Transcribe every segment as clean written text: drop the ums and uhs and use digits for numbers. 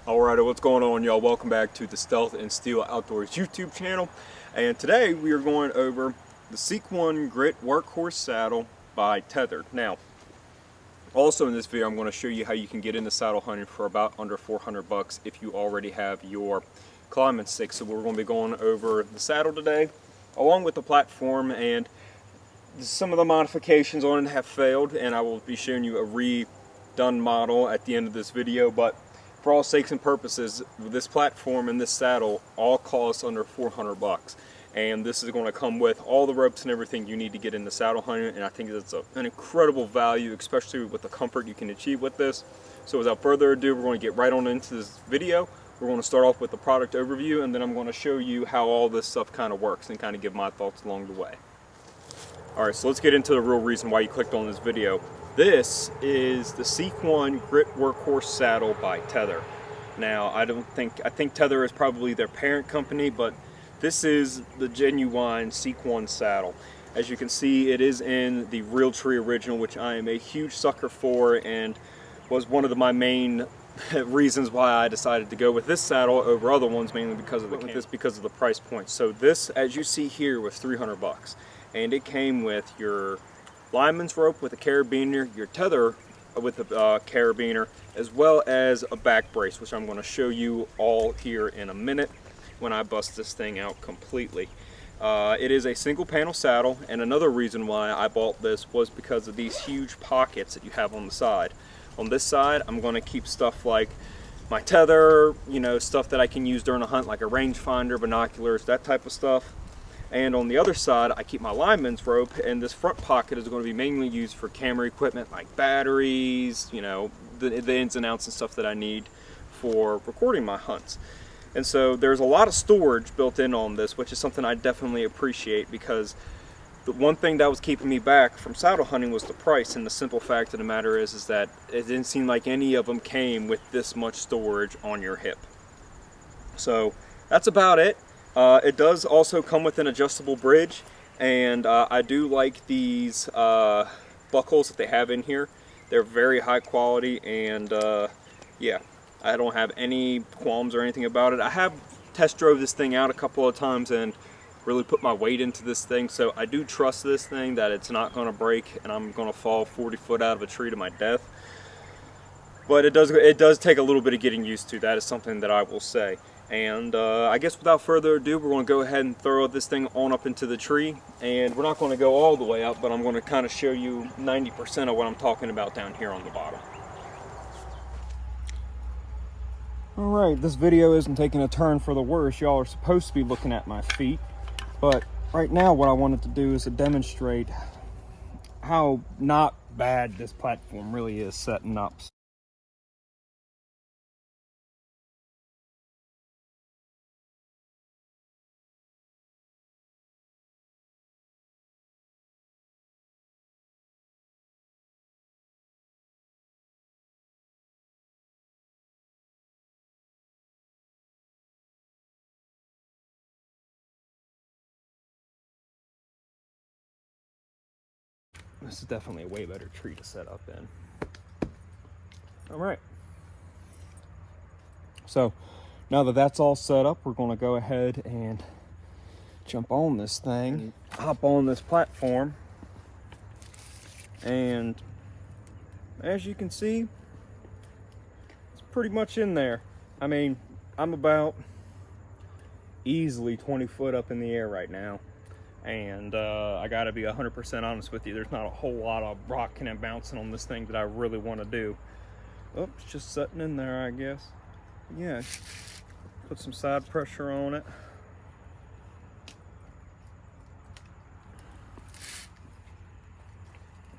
Alright, what's going on, y'all? Welcome back to the Stealth and Steel Outdoors YouTube channel. And today we are going over the Seek 1 Grit Workhorse saddle by Tether. Now, also in this video I'm going to show you how you can get into saddle hunting for about under 400 bucks if you already have your climbing stick. So we're going to be going over the saddle today, along with the platform, and some of the modifications on it have failed, and I will be showing you a redone model at the end of this video. But for all sakes and purposes, this platform and this saddle all cost under 400 bucks. And this is going to come with all the ropes and everything you need to get into saddle hunting, and I think that's an incredible value, especially with the comfort you can achieve with this. So without further ado, we're going to get right on into this video. We're going to start off with the product overview, and then I'm going to show you how all this stuff kind of works and kind of give my thoughts along the way. Alright, so let's get into the real reason why you clicked on this video. This is the Seek 1 Grit Workhorse saddle by Tether. Now, I think Tether is probably their parent company, but this is the genuine Seek 1 saddle. As you can see, it is in the Realtree original, which I am a huge sucker for, and was one of my main reasons why I decided to go with this saddle over other ones, mainly because of the price point. So this, as you see here, was 300 bucks. And it came with your lineman's rope with a carabiner, your tether with a carabiner, as well as a back brace, which I'm going to show you all here in a minute when I bust this thing out completely. It is a single panel saddle, and another reason why I bought this was because of these huge pockets that you have on the side. On this side, I'm going to keep stuff like my tether, stuff that I can use during a hunt, like a rangefinder, binoculars, that type of stuff. And on the other side, I keep my lineman's rope, and this front pocket is going to be mainly used for camera equipment like batteries, the ins and outs and stuff that I need for recording my hunts. And so there's a lot of storage built in on this, which is something I definitely appreciate, because the one thing that was keeping me back from saddle hunting was the price, and the simple fact of the matter is that it didn't seem like any of them came with this much storage on your hip. So that's about it. It does also come with an adjustable bridge, and I do like these buckles that they have in here. They're very high quality, and yeah, I don't have any qualms or anything about it. I have test drove this thing out a couple of times and really put my weight into this thing, so I do trust this thing that it's not going to break and I'm going to fall 40 foot out of a tree to my death. But it does take a little bit of getting used to. That is something that I will say. And I guess without further ado, we're going to go ahead and throw this thing on up into the tree. And we're not going to go all the way up, but I'm going to kind of show you 90% of what I'm talking about down here on the bottom. Alright, this video isn't taking a turn for the worse. Y'all are supposed to be looking at my feet. But right now what I wanted to do is to demonstrate how not bad this platform really is setting up. This is definitely a way better tree to set up in. Alright. So, now that that's all set up, we're going to go ahead and jump on this thing, hop on this platform, and as you can see, it's pretty much in there. I mean, I'm about easily 20 foot up in the air right now. And I gotta be 100% honest with you, there's not a whole lot of rocking and bouncing on this thing that I really want to do. Oh, it's just sitting in there, I guess. Yeah, put some side pressure on it.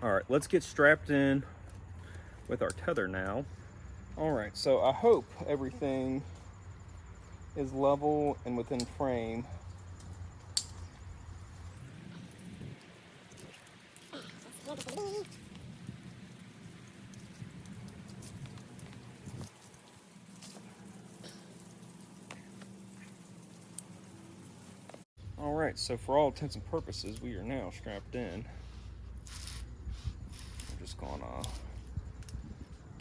Alright, let's get strapped in with our tether now. Alright, so I hope everything is level and within frame. Alright, so for all intents and purposes, we are now strapped in. I'm just gonna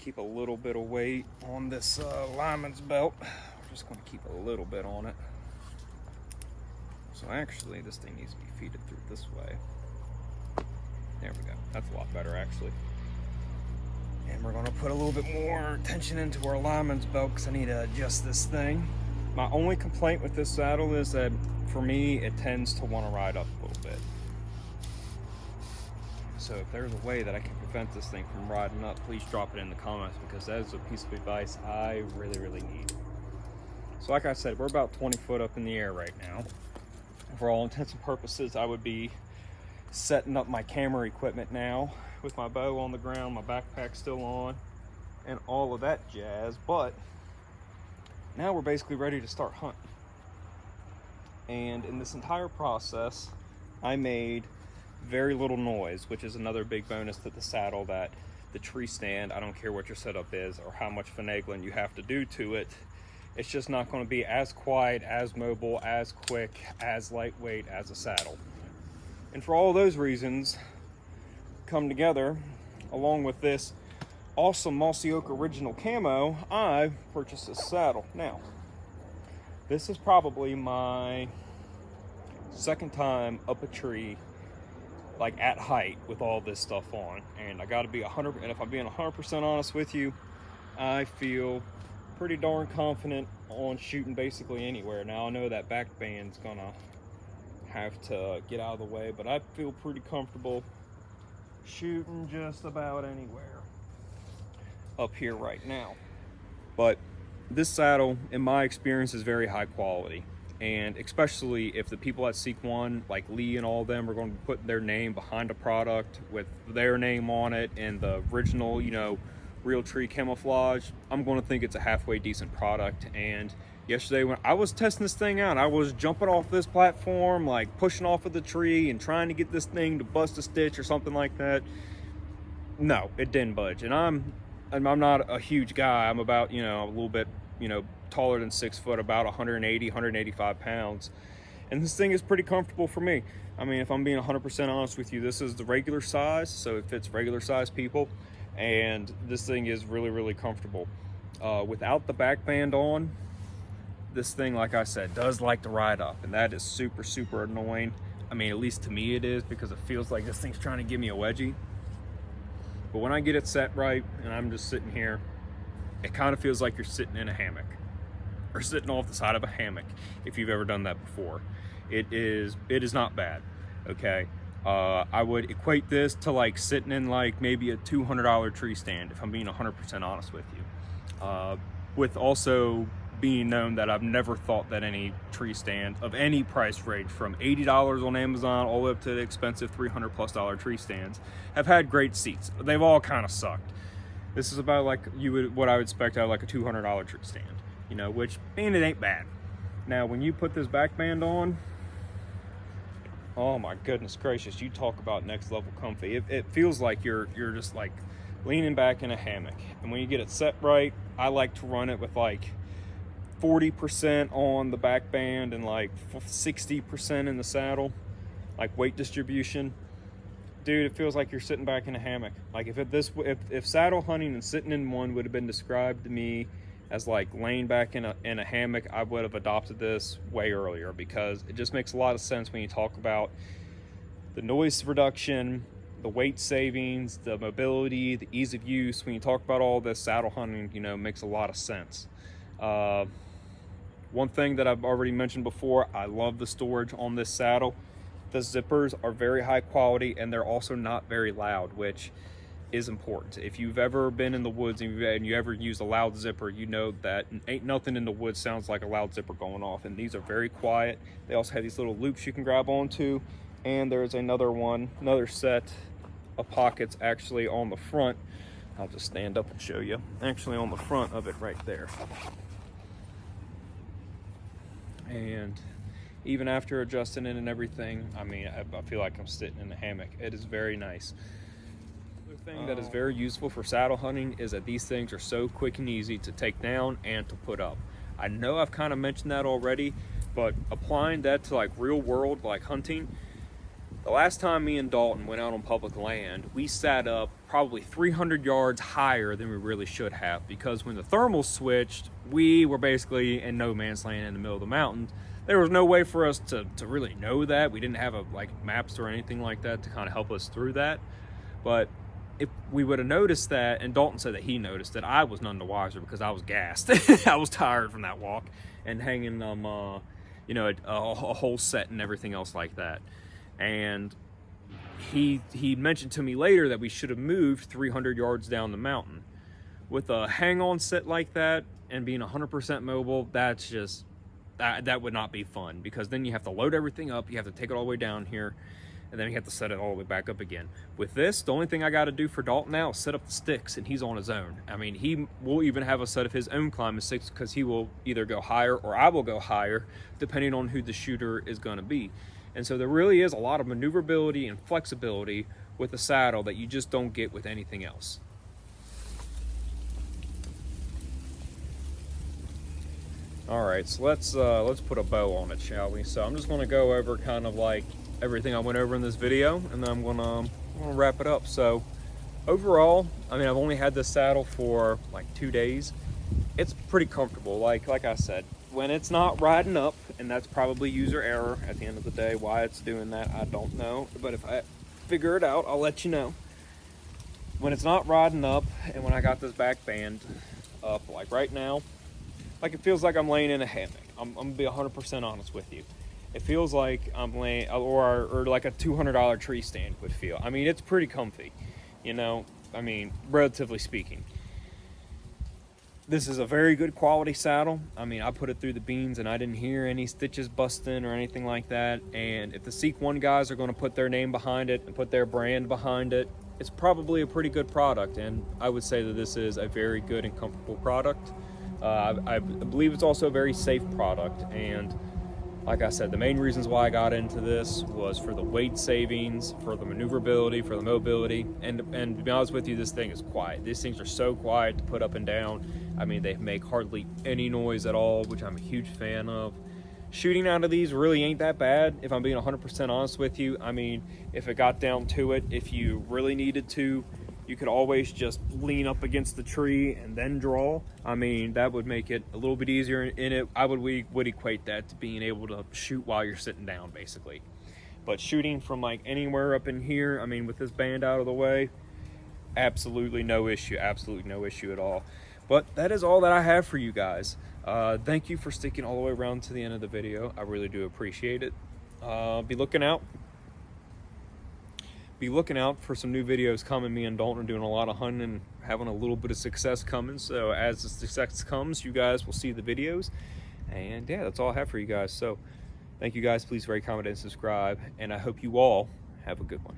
keep a little bit of weight on this lineman's belt. We're just going to keep a little bit on it. So actually, this thing needs to be feeded through this way. There we go. That's a lot better, actually. And we're going to put a little bit more tension into our lineman's belt because I need to adjust this thing. My only complaint with this saddle is that, for me, it tends to want to ride up a little bit. So if there's a way that I can prevent this thing from riding up, please drop it in the comments, because that is a piece of advice I really need. So like I said, we're about 20 foot up in the air right now. For all intents and purposes, I would be setting up my camera equipment now with my bow on the ground, my backpack still on, and all of that jazz. But now we're basically ready to start hunting. And in this entire process, I made very little noise, which is another big bonus to the saddle, that the tree stand, I don't care what your setup is or how much finagling you have to do to it, it's just not going to be as quiet, as mobile, as quick, as lightweight as a saddle. And for all those reasons come together, along with this awesome Mossy Oak original camo, I purchased this saddle. Now, this is probably my second time up a tree, like at height, with all this stuff on. And I got to be 100, and if I'm being 100% honest with you, I feel pretty darn confident on shooting basically anywhere. Now I know that back band's gonna have to get out of the way, but I feel pretty comfortable shooting just about anywhere up here right now. But this saddle, in my experience, is very high quality, and especially if the people at Seek One, like Lee and all of them, are going to put their name behind a product with their name on it and the original, you know, real tree camouflage, I'm going to think it's a halfway decent product. And yesterday when I was testing this thing out, I was jumping off this platform, like pushing off of the tree and trying to get this thing to bust a stitch or something like that. No, it didn't budge. And I'm not a huge guy. I'm about, you know, a little bit, you know, taller than 6 foot, about 180, 185 pounds. And this thing is pretty comfortable for me. I mean, if I'm being 100% honest with you, this is the regular size, so it fits regular size people. And this thing is really comfortable. Without the back band on, this thing, like I said, does like to ride up, and that is super annoying. I mean, at least to me it is, because it feels like this thing's trying to give me a wedgie. But when I get it set right and I'm just sitting here, it kind of feels like you're sitting in a hammock, or sitting off the side of a hammock, if you've ever done that before. It is not bad, okay? I would equate this to like sitting in like maybe a $200 tree stand, if I'm being 100% honest with you. With also being known that I've never thought that any tree stand of any price range, from $80 on Amazon all the way up to the expensive $300+ tree stands, have had great seats. They've all kind of sucked. This is about like what I would expect out of like a $200 tree stand, you know, which, man, it ain't bad. Now, when you put this back band on, oh my goodness gracious, you talk about next level comfy. It feels like you're just like leaning back in a hammock. And when you get it set right, I like to run it with like 40% on the back band and like 60% in the saddle, like weight distribution. Dude, it feels like you're sitting back in a hammock. Like if saddle hunting and sitting in one would have been described to me as like laying back in a hammock, I would have adopted this way earlier, because it just makes a lot of sense when you talk about the noise reduction, the weight savings, the mobility, the ease of use. When you talk about all this, saddle hunting, you know, makes a lot of sense. One thing that I've already mentioned before, I love the storage on this saddle. The zippers are very high quality, and they're also not very loud, which is important. If you've ever been in the woods and you ever used a loud zipper, you know that ain't nothing in the woods sounds like a loud zipper going off. And these are very quiet. They also have these little loops you can grab onto, and there's another set of pockets actually on the front. I'll just stand up and show you. Actually on the front of it right there. And even after adjusting it and everything, I mean, I feel like I'm sitting in a hammock. It is very nice. Thing that is very useful for saddle hunting is that these things are so quick and easy to take down and to put up. I know I've kind of mentioned that already, but applying that to like real world, like hunting, The last time me and Dalton went out on public land, we sat up probably 300 yards higher than we really should have, because when the thermals switched, we were basically in no man's land in the middle of the mountains. There was no way for us to really know that. We didn't have like maps or anything like that to kind of help us through that. But if we would have noticed that, and Dalton said that he noticed that, I was none the wiser because I was gassed. I was tired from that walk and hanging you know, a whole set and everything else like that. And he mentioned to me later that we should have moved 300 yards down the mountain. With a hang-on set like that and being 100% mobile, that's just, that would not be fun, because then you have to load everything up, you have to take it all the way down here, and then you have to set it all the way back up again. With this, the only thing I got to do for Dalton now is set up the sticks, and he's on his own. I mean, he will even have a set of his own climbing sticks, because he will either go higher or I will go higher, depending on who the shooter is going to be. And so there really is a lot of maneuverability and flexibility with the saddle that you just don't get with anything else. All right, so let's put a bow on it, shall we? So I'm just going to go over kind of like everything I went over in this video, and then I'm gonna wrap it up. So overall, I mean, I've only had this saddle for like 2 days. It's pretty comfortable. Like I said, when it's not riding up, and that's probably user error at the end of the day. Why it's doing that, I don't know. But if I figure it out, I'll let you know. When it's not riding up, and when I got this back band up, like right now, like it feels like I'm laying in a hammock. I'm gonna be 100% honest with you. It feels like I'm laying, or like a $200 tree stand would feel. I mean, it's pretty comfy, you know, I mean, relatively speaking. This is a very good quality saddle. I mean, I put it through the beans and I didn't hear any stitches busting or anything like that. And if the Seek One guys are going to put their name behind it and put their brand behind it, it's probably a pretty good product. And I would say that this is a very good and comfortable product. I believe it's also a very safe product. And like I said, the main reasons why I got into this was for the weight savings, for the maneuverability, for the mobility, and to be honest with you, this thing is quiet. These things are so quiet to put up and down. I mean, they make hardly any noise at all, which I'm a huge fan of. Shooting out of these really ain't that bad, if I'm being 100% honest with you. I mean, if it got down to it, if you really needed to, you could always just lean up against the tree and then draw. I mean, that would make it a little bit easier in it. I would equate that to being able to shoot while you're sitting down, basically. But shooting from like anywhere up in here, I mean, with this band out of the way, absolutely no issue at all. But that is all that I have for you guys. Thank you for sticking all the way around to the end of the video. I really do appreciate it. Be looking out for some new videos coming. Me and Dalton are doing a lot of hunting and having a little bit of success coming. So as the success comes, you guys will see the videos. And yeah, that's all I have for you guys. So thank you guys. Please rate, comment, and subscribe. And I hope you all have a good one.